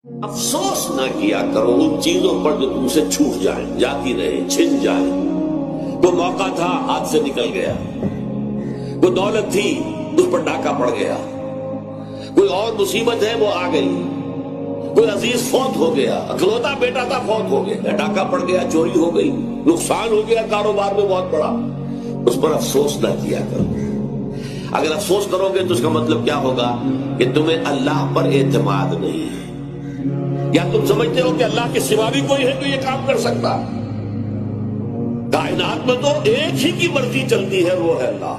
افسوس نہ کیا کرو ان چیزوں پر جو تم سے چھوٹ جائیں، جاتی رہے، چھن جائیں۔ کوئی موقع تھا ہاتھ سے نکل گیا، کوئی دولت تھی اس پر ڈاکہ پڑ گیا، کوئی اور مصیبت ہے وہ آ گئی، کوئی عزیز فوت ہو گیا، اکلوتا بیٹا تھا فوت ہو گیا، ڈاکہ پڑ گیا، چوری ہو گئی، نقصان ہو گیا کاروبار میں بہت بڑا، اس پر افسوس نہ کیا کرو۔ اگر افسوس کرو گے تو اس کا مطلب کیا ہوگا کہ تمہیں اللہ پر اعتماد نہیں ہے، یا تم سمجھتے ہو کہ اللہ کے سوا بھی کوئی ہے جو یہ کام کر سکتا۔ کائنات میں تو ایک ہی کی مرضی چلتی ہے، وہ ہے اللہ۔